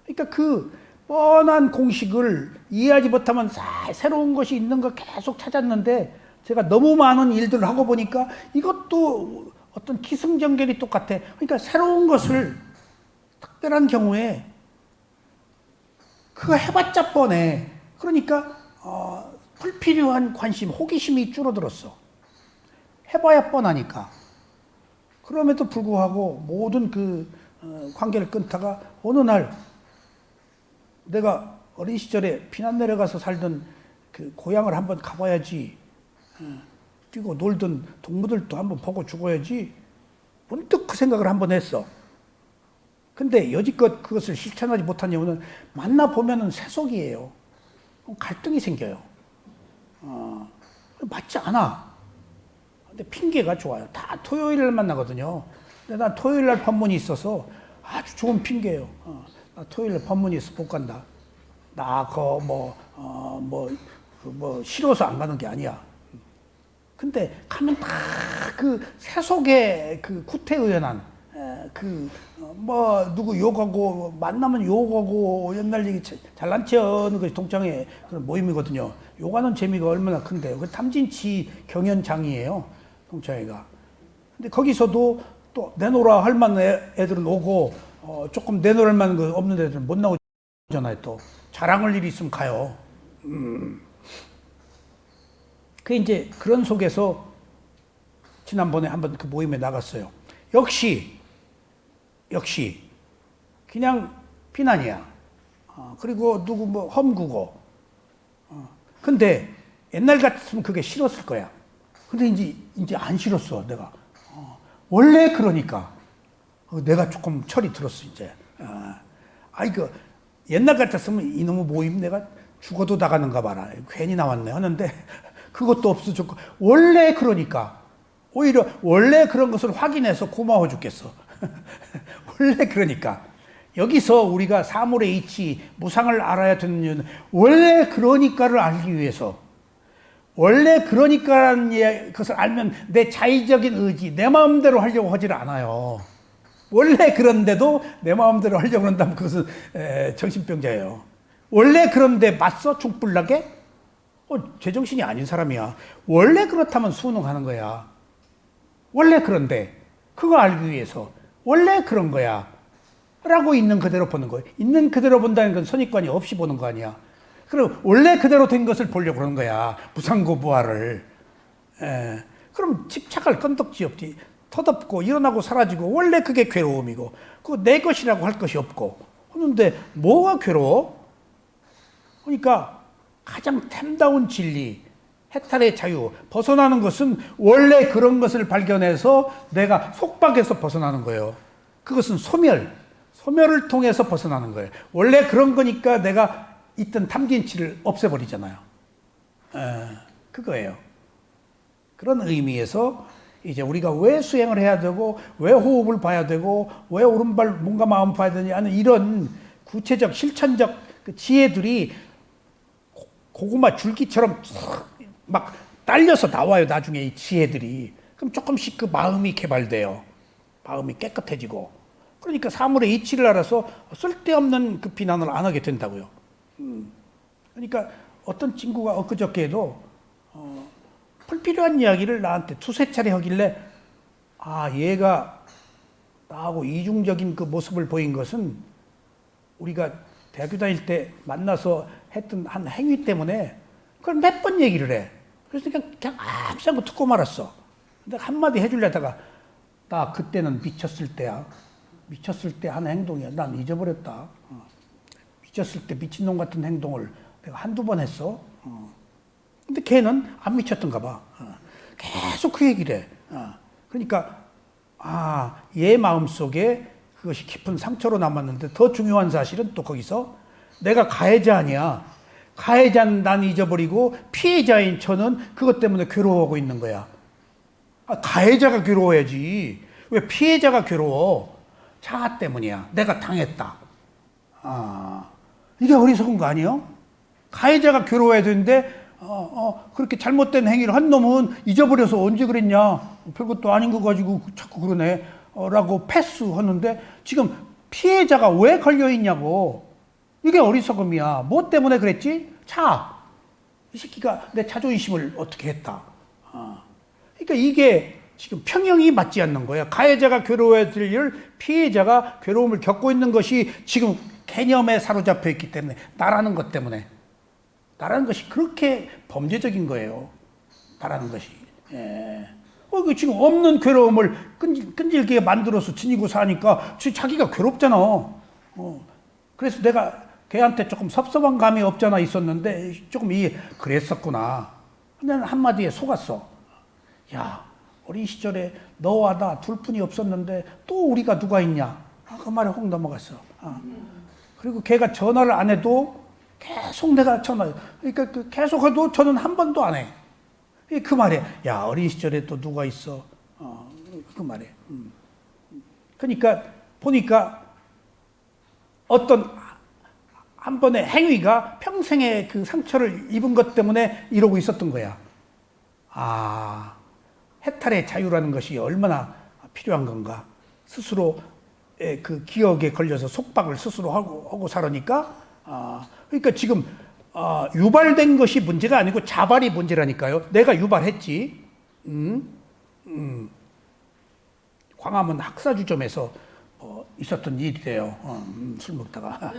그러니까 그 뻔한 공식을 이해하지 못하면 새로운 것이 있는 걸 계속 찾았는데, 제가 너무 많은 일들을 하고 보니까 이것도 어떤 기승전결이 똑같아. 그러니까 새로운 것을 특별한 경우에 그거 해봤자 뻔해. 그러니까 불필요한 관심, 호기심이 줄어들었어. 해봐야 뻔하니까. 그럼에도 불구하고 모든 그 관계를 끊다가 어느 날 내가 어린 시절에 피난 내려가서 살던 그 고향을 한번 가봐야지, 뛰고 놀던 동무들도 한번 보고 죽어야지, 문득 그 생각을 한번 했어. 근데 여지껏 그것을 실천하지 못한 이유는 만나보면은 세속이에요. 갈등이 생겨요. 맞지 않아. 근데 핑계가 좋아요. 다 토요일을 만나거든요. 근데 난 토요일 날 법문이 있어서 아주 좋은 핑계예요. 나 토요일 날 법문이 있어서 못 간다. 나 싫어서 안 가는 게 아니야. 근데 가면 다 그 세속의 그 구태의연한 누구 욕하고 만나면 욕하고 옛날 얘기 잘난 체 하는 것이 동창회 그런 모임이거든요. 욕하는 재미가 얼마나 큰데요. 그 탐진치 경연장이에요, 동창회가. 근데 거기서도 또 내놓으라 할 만한 애들은 오고 조금 내놓을 만한 거 없는 애들은 못 나오잖아요. 또 자랑할 일이 있으면 가요. 그 이제 그런 속에서 지난번에 한번 그 모임에 나갔어요. 역시 그냥 비난이야. 그리고 누구 험구고. 근데 옛날 같으면 그게 싫었을 거야. 근데 이제 안 싫었어, 내가. 원래 그러니까. 내가 조금 철이 들었어, 이제. 옛날 같았으면 이놈의 모임 내가 죽어도 나가는가 봐라. 괜히 나왔네 하는데 그것도 없어졌고 원래 그러니까 오히려 원래 그런 것을 확인해서 고마워 죽겠어. 원래 그러니까 여기서 우리가 사물의 이치, 무상을 알아야 되는 이유는 원래 그러니까를 알기 위해서 원래 그러니까라는 것을 알면 내 자의적인 의지, 내 마음대로 하려고 하질 않아요. 원래 그런데도 내 마음대로 하려고 한다면 그것은 정신병자예요. 원래 그런데 맞서 중불나게? 제정신이 아닌 사람이야. 원래 그렇다면 수능하는 거야. 원래 그런데 그거 알기 위해서 원래 그런 거야 라고 있는 그대로 보는 거예요. 있는 그대로 본다는 건 선입관이 없이 보는 거 아니야. 그럼 원래 그대로 된 것을 보려고 그러는 거야. 무상고부화를. 그럼 집착할 건덕지 없지. 터덮고 일어나고 사라지고 원래 그게 괴로움이고 그거 내 것이라고 할 것이 없고 하는데 뭐가 괴로워? 그러니까 가장 템다운 진리, 해탈의 자유, 벗어나는 것은 원래 그런 것을 발견해서 내가 속박에서 벗어나는 거예요. 그것은 소멸을 통해서 벗어나는 거예요. 원래 그런 거니까 내가 있던 탐진치를 없애버리잖아요. 그거예요. 그런 의미에서 이제 우리가 왜 수행을 해야 되고 왜 호흡을 봐야 되고 왜 오른발 몸과 마음 봐야 되냐 하는 이런 구체적 실천적 그 지혜들이 고구마 줄기처럼 막 딸려서 나와요. 나중에 이 지혜들이. 그럼 조금씩 그 마음이 개발돼요. 마음이 깨끗해지고. 그러니까 사물의 이치를 알아서 쓸데없는 그 비난을 안 하게 된다고요. 그러니까 어떤 친구가 엊그저께도 불필요한 이야기를 나한테 두세 차례 하길래 얘가 나하고 이중적인 그 모습을 보인 것은 우리가 대학교 다닐 때 만나서 했던 한 행위 때문에 그걸 몇 번 얘기를 해. 그래서 그냥 아무렇지 않고 듣고 말았어. 근데 한마디 해주려다가 나 그때는 미쳤을 때야. 미쳤을 때 한 행동이야. 난 잊어버렸다. 미쳤을 때 미친놈 같은 행동을 내가 한두 번 했어. 근데 걔는 안 미쳤던가 봐. 계속 그 얘기를 해. 그러니까 얘 마음속에 그것이 깊은 상처로 남았는데 더 중요한 사실은 또 거기서 내가 가해자 아니야. 가해자는 난 잊어버리고 피해자인 저는 그것 때문에 괴로워하고 있는 거야. 가해자가 괴로워야지. 왜 피해자가 괴로워? 자아 때문이야. 내가 당했다. 이게 어리석은 거 아니에요? 가해자가 괴로워야 되는데 그렇게 잘못된 행위를 한 놈은 잊어버려서 언제 그랬냐. 별것도 아닌 거 가지고 자꾸 그러네. 라고 패스하는데 지금 피해자가 왜 걸려있냐고. 이게 어리석음이야. 뭐 때문에 그랬지? 이 새끼가 내 자존심을 어떻게 했다. 그러니까 이게 지금 평형이 맞지 않는 거야. 가해자가 괴로워야 될 일, 피해자가 괴로움을 겪고 있는 것이 지금 개념에 사로잡혀 있기 때문에 나라는 것 때문에 나라는 것이 그렇게 범죄적인 거예요. 나라는 것이. 지금 없는 괴로움을 끈질기게 만들어서 지니고 사니까 자기가 괴롭잖아. 그래서 내가 걔한테 조금 섭섭한 감이 없잖아 있었는데 조금 그랬었구나. 근데 한마디에 속았어. 야, 어린 시절에 너와 나 둘뿐이 없었는데 또 우리가 누가 있냐. 그 말에 혹 넘어갔어. 그리고 걔가 전화를 안 해도 계속 내가 전화. 그러니까 계속 해도 저는 한 번도 안 해. 그 말에 야, 어린 시절에 또 누가 있어. 그 말에. 그러니까 보니까 어떤 한 번의 행위가 평생의 그 상처를 입은 것 때문에 이러고 있었던 거야. 해탈의 자유라는 것이 얼마나 필요한 건가. 스스로의 그 기억에 걸려서 속박을 스스로 하고 살으니까. 그러니까 지금 유발된 것이 문제가 아니고 자발이 문제라니까요. 내가 유발했지. 광화문 학사주점에서 있었던 일이래요. 술 먹다가.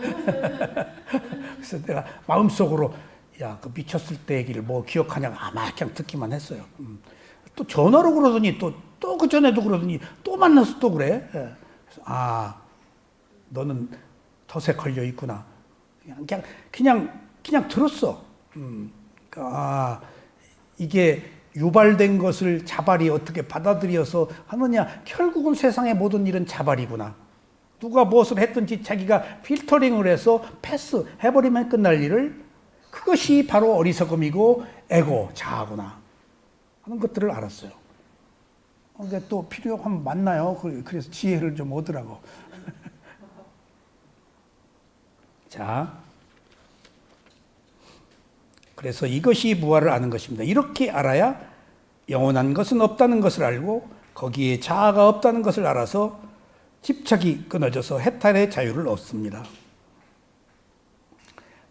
그래서 내가 마음속으로 그 미쳤을 때 얘기를 뭐 기억하냐고 아마 그냥 듣기만 했어요. 또 전화로 그러더니 또 그 전에도 그러더니 또 만나서 또 그래. 그래서 너는 덫에 걸려 있구나. 그냥 들었어. 그러니까 이게 유발된 것을 자발이 어떻게 받아들여서 하느냐. 결국은 세상의 모든 일은 자발이구나. 누가 무엇을 했든지 자기가 필터링을 해서 패스해버리면 끝날 일을, 그것이 바로 어리석음이고 에고, 자아구나 하는 것들을 알았어요. 근데 또 필요하면 만나요. 그래서 지혜를 좀 얻으라고. 자, 그래서 이것이 무아를 아는 것입니다. 이렇게 알아야 영원한 것은 없다는 것을 알고 거기에 자아가 없다는 것을 알아서 집착이 끊어져서 해탈의 자유를 얻습니다.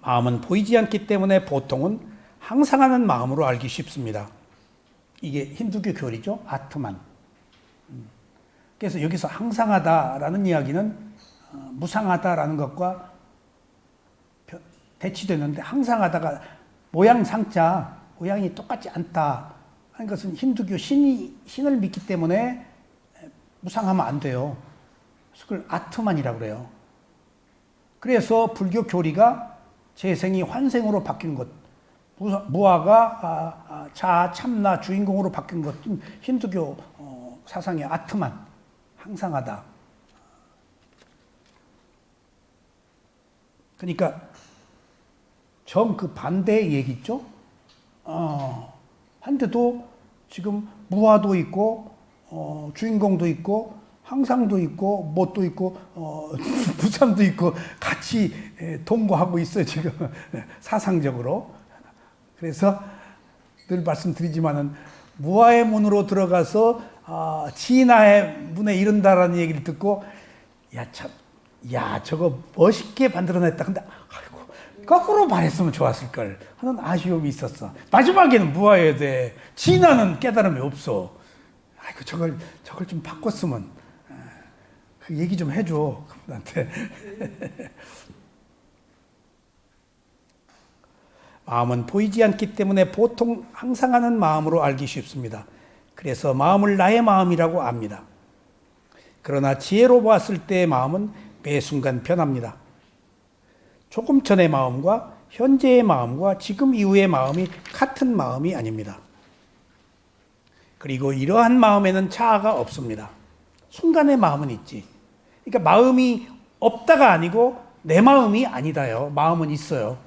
마음은 보이지 않기 때문에 보통은 항상하는 마음으로 알기 쉽습니다. 이게 힌두교 교리죠. 아트만. 그래서 여기서 항상하다라는 이야기는 무상하다라는 것과 대치되는데, 항상하다가 모양 상자, 모양이 똑같지 않다 하는 것은 힌두교 신을 믿기 때문에 무상하면 안 돼요. 그래서 그걸 아트만이라고 그래요. 그래서 불교 교리가 재생이 환생으로 바뀐 것, 무아가 자아, 참나, 주인공으로 바뀐 것은 힌두교 사상의 아트만, 항상하다. 그러니까 정 그 반대의 얘기 있죠? 한데도 지금 무아도 있고, 주인공도 있고, 항상도 있고, 뭣도 있고, 무상도 있고, 같이 동거하고 있어요, 지금. 사상적으로. 그래서 늘 말씀드리지만은, 무아의 문으로 들어가서, 진화의 문에 이른다라는 얘기를 듣고, 저거 멋있게 만들어냈다. 근데, 아이고, 거꾸로 말했으면 좋았을걸 하는 아쉬움이 있었어. 마지막에는 무아해야 돼. 진화는 깨달음이 없어. 아이고, 저걸 좀 바꿨으면. 그 얘기 좀 해줘, 그분한테. 마음은 보이지 않기 때문에 보통 항상하는 마음으로 알기 쉽습니다. 그래서 마음을 나의 마음이라고 압니다. 그러나 지혜로 봤을 때의 마음은 매 순간 변합니다. 조금 전의 마음과 현재의 마음과 지금 이후의 마음이 같은 마음이 아닙니다. 그리고 이러한 마음에는 자아가 없습니다. 순간의 마음은 있지. 그러니까 마음이 없다가 아니고 내 마음이 아니다요. 마음은 있어요.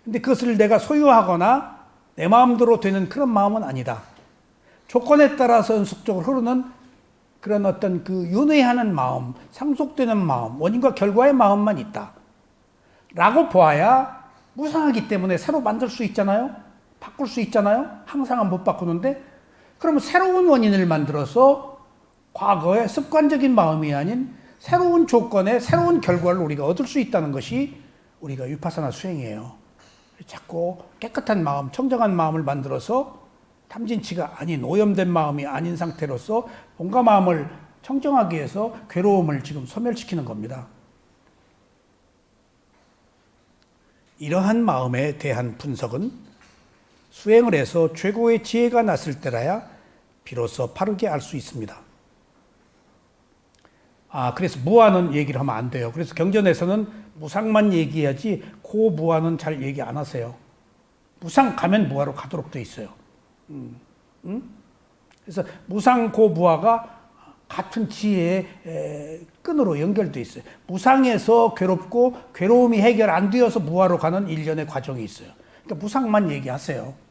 근데 그것을 내가 소유하거나 내 마음대로 되는 그런 마음은 아니다. 조건에 따라서 연속적으로 흐르는 그런 어떤 그 윤회하는 마음, 상속되는 마음, 원인과 결과의 마음만 있다. 라고 보아야 무상하기 때문에 새로 만들 수 있잖아요. 바꿀 수 있잖아요. 항상은 못 바꾸는데, 그러면 새로운 원인을 만들어서 과거의 습관적인 마음이 아닌 새로운 조건에 새로운 결과를 우리가 얻을 수 있다는 것이 우리가 위파사나 수행이에요. 자꾸 깨끗한 마음, 청정한 마음을 만들어서 탐진치가 아닌, 오염된 마음이 아닌 상태로서 뭔가 마음을 청정하기 위해서 괴로움을 지금 소멸시키는 겁니다. 이러한 마음에 대한 분석은 수행을 해서 최고의 지혜가 났을 때라야 비로소 바르게 알 수 있습니다. 그래서 무아는 얘기를 하면 안 돼요. 그래서 경전에서는 무상만 얘기하지 고무아는 잘 얘기 안 하세요. 무상 가면 무아로 가도록 돼 있어요. 그래서 무상 고무아가 같은 지혜의 끈으로 연결돼 있어요. 무상에서 괴롭고 괴로움이 해결 안 되어서 무아로 가는 일련의 과정이 있어요. 그러니까 무상만 얘기하세요.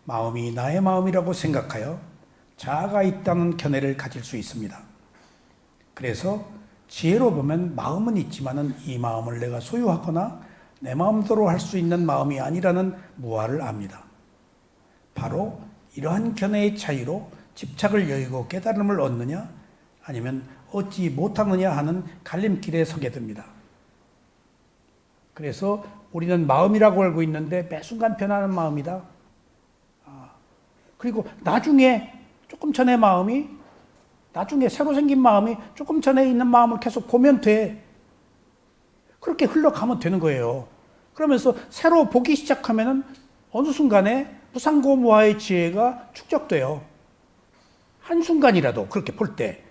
마음이 나의 마음이라고 생각하여 자아가 있다는 견해를 가질 수 있습니다. 그래서 지혜로 보면 마음은 있지만은 이 마음을 내가 소유하거나 내 마음대로 할 수 있는 마음이 아니라는 무아를 압니다. 바로 이러한 견해의 차이로 집착을 여의고 깨달음을 얻느냐 아니면 얻지 못하느냐 하는 갈림길에 서게 됩니다. 그래서 우리는 마음이라고 알고 있는데 매 순간 변하는 마음이다. 그리고 나중에 조금 전의 마음이, 나중에 새로 생긴 마음이 조금 전에 있는 마음을 계속 보면 돼. 그렇게 흘러가면 되는 거예요. 그러면서 새로 보기 시작하면은 어느 순간에 무상고무아의 지혜가 축적돼요. 한순간이라도 그렇게 볼 때.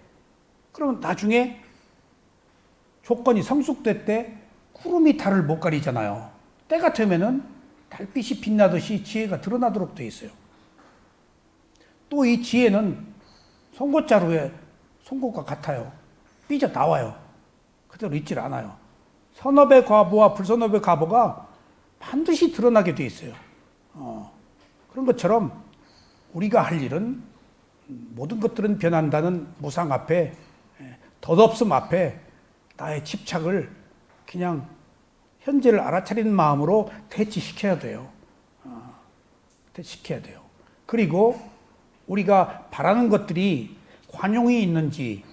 그러면 나중에 조건이 성숙될 때 구름이 달을 못 가리잖아요. 때가 되면은 달빛이 빛나듯이 지혜가 드러나도록 돼 있어요. 또 이 지혜는 송곳자루에 송곳과 같아요. 삐져 나와요. 그대로 있질 않아요. 선업의 과보와 불선업의 과보가 반드시 드러나게 돼 있어요. 그런 것처럼 우리가 할 일은 모든 것들은 변한다는 무상 앞에, 덧없음 앞에 나의 집착을 그냥 현재를 알아차리는 마음으로 대치시켜야 돼요. 대치시켜야 돼요. 그리고 우리가 바라는 것들이 관용이 있는지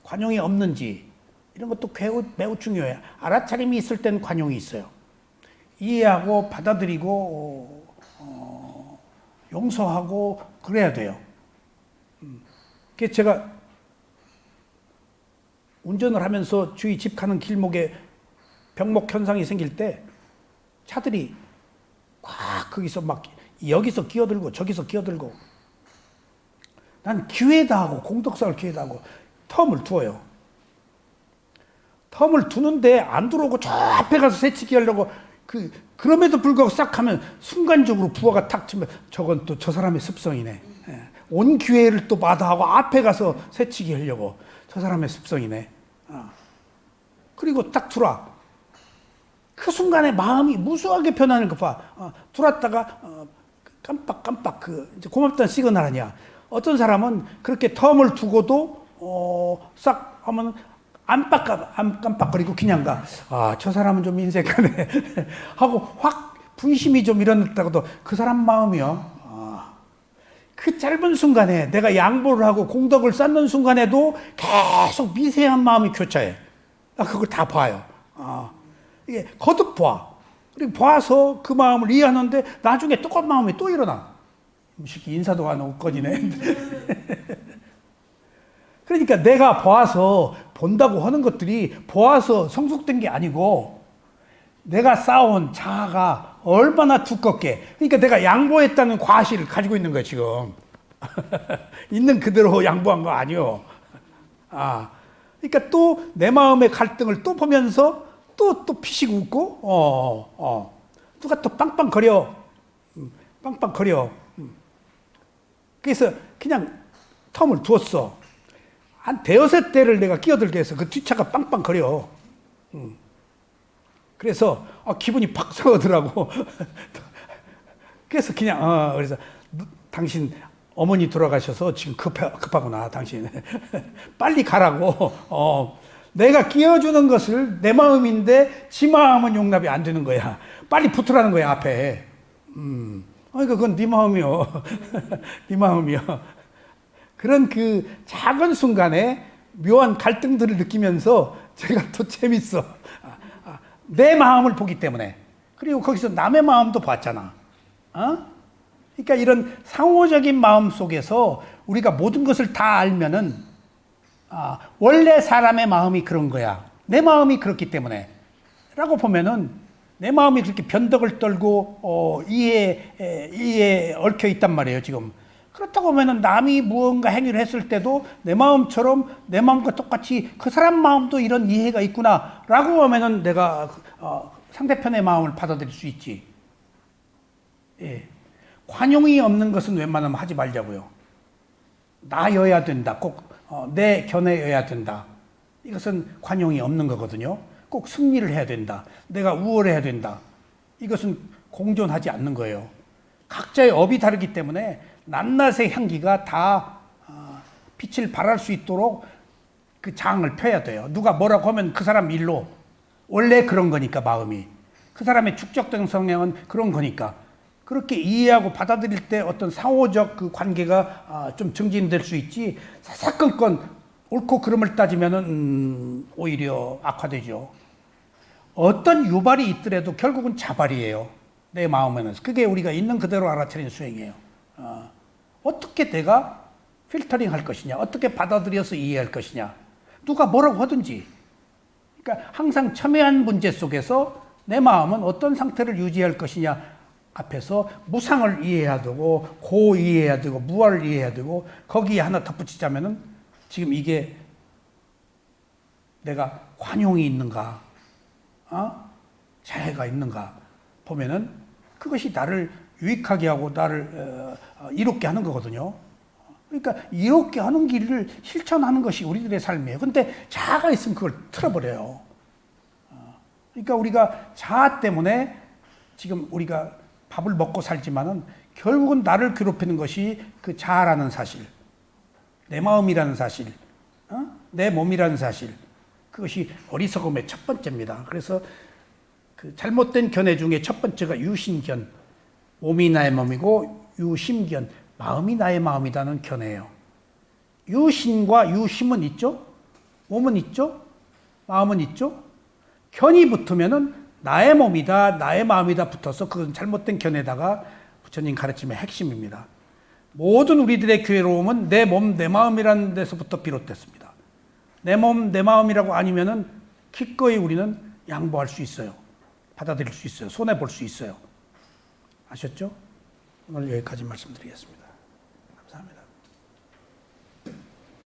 관용이 없는지 이런 것도 매우 중요해요. 알아차림이 있을 땐 관용이 있어요. 이해하고 받아들이고 용서하고 그래야 돼요. 그래서 제가 운전을 하면서 주위 집 가는 길목에 병목 현상이 생길 때 차들이 꽉 거기서 막 여기서 끼어들고 저기서 끼어들고 난 기회다 하고 공덕사를 기회다 하고 텀을 두어요. 텀을 두는데 안 들어오고 저 앞에 가서 새치기 하려고 그럼에도 불구하고 싹 하면 순간적으로 부하가 탁 치면 저건 또 저 사람의 습성이네. 온 기회를 또 마다하고 앞에 가서 새치기 하려고 저 사람의 습성이네. 그리고 딱 들어와. 그 순간에 마음이 무수하게 변하는 거 봐. 들어왔다가 깜빡 이제 고맙다는 시그널 아니야. 어떤 사람은 그렇게 텀을 두고도 싹 하면 안 깜빡거리고 그냥 가. 저 사람은 좀 인색하네 하고 확 분심이 좀 일어났다고도 그 사람 마음이요. 그 짧은 순간에 내가 양보를 하고 공덕을 쌓는 순간에도 계속 미세한 마음이 교차해. 그걸 다 봐요. 이게 거듭 봐. 그리고 봐서 그 마음을 이해하는데 나중에 똑같은 마음이 또 일어나. 이 새끼 인사도 안 하고 꺼지네. 그러니까 내가 봐서 본다고 하는 것들이 보아서 성숙된 게 아니고 내가 쌓아온 자아가 얼마나 두껍게, 그러니까 내가 양보했다는 과실을 가지고 있는 거예요 지금. 있는 그대로 양보한 거 아니요. 그러니까 또 내 마음의 갈등을 또 보면서 또 피식 웃고 누가 또 빵빵거려. 그래서 그냥 텀을 두었어. 한 대여섯 대를 내가 끼어들게 해서 그 뒷차가 빵빵거려. 그래서 기분이 팍 상하더라고. 그래서 그냥 그래서 당신 어머니 돌아가셔서 지금 급하구나 당신. 빨리 가라고. 내가 끼워주는 것을 내 마음인데 지 마음은 용납이 안 되는 거야. 빨리 붙으라는 거야 앞에. 그건 네 마음이요. 네 마음이요. 그런 그 작은 순간에 묘한 갈등들을 느끼면서 제가 또 재밌어. 내 마음을 보기 때문에. 그리고 거기서 남의 마음도 봤잖아. 그러니까 이런 상호적인 마음 속에서 우리가 모든 것을 다 알면은 원래 사람의 마음이 그런 거야. 내 마음이 그렇기 때문에. 라고 보면은 내 마음이 그렇게 변덕을 떨고 이해에 얽혀 있단 말이에요 지금. 그렇다고 하면은 남이 무언가 행위를 했을 때도 내 마음처럼 내 마음과 똑같이 그 사람 마음도 이런 이해가 있구나 라고 하면은 내가 상대편의 마음을 받아들일 수 있지. 예. 관용이 없는 것은 웬만하면 하지 말자고요. 나여야 된다. 꼭 내 견해여야 된다. 이것은 관용이 없는 거거든요. 꼭 승리를 해야 된다. 내가 우월해야 된다. 이것은 공존하지 않는 거예요. 각자의 업이 다르기 때문에 낱낱의 향기가 다 빛을 발할 수 있도록 그 장을 펴야 돼요. 누가 뭐라고 하면 그 사람 일로. 원래 그런 거니까 마음이. 그 사람의 축적된 성향은 그런 거니까. 그렇게 이해하고 받아들일 때 어떤 상호적 그 관계가 좀 증진될 수 있지. 사사건건 옳고 그름을 따지면은 오히려 악화되죠. 어떤 유발이 있더라도 결국은 자발이에요. 내 마음에는. 그게 우리가 있는 그대로 알아차리는 수행이에요. 어떻게 내가 필터링 할 것이냐, 어떻게 받아들여서 이해할 것이냐, 누가 뭐라고 하든지. 그러니까 항상 첨예한 문제 속에서 내 마음은 어떤 상태를 유지할 것이냐 앞에서 무상을 이해해야 되고 고이해야 되고 무아를 이해해야 되고 거기에 하나 덧붙이자면은 지금 이게 내가 관용이 있는가, 자애가 있는가 보면은 그것이 나를 유익하게 하고 나를 이롭게 하는 거거든요. 그러니까 이렇게 하는 길을 실천하는 것이 우리들의 삶이에요. 근데 자아가 있으면 그걸 틀어버려요. 그러니까 우리가 자아 때문에 지금 우리가 밥을 먹고 살지만은 결국은 나를 괴롭히는 것이 그 자아라는 사실, 내 마음이라는 사실, 내 몸이라는 사실, 그것이 어리석음의 첫 번째입니다. 그래서 그 잘못된 견해 중에 첫 번째가 유신견, 몸이 나의 몸이고 유심견, 마음이 나의 마음이라는 견해예요. 유신과 유심은 있죠? 몸은 있죠? 마음은 있죠? 견이 붙으면은 나의 몸이다, 나의 마음이다 붙어서 그건 잘못된 견해다가 부처님 가르침의 핵심입니다. 모든 우리들의 괴로움은 내 몸, 내 마음이라는 데서부터 비롯됐습니다. 내 몸, 내 마음이라고 아니면은 기꺼이 우리는 양보할 수 있어요. 받아들일 수 있어요. 손해볼 수 있어요. 아셨죠? 오늘 여기까지 말씀드리겠습니다.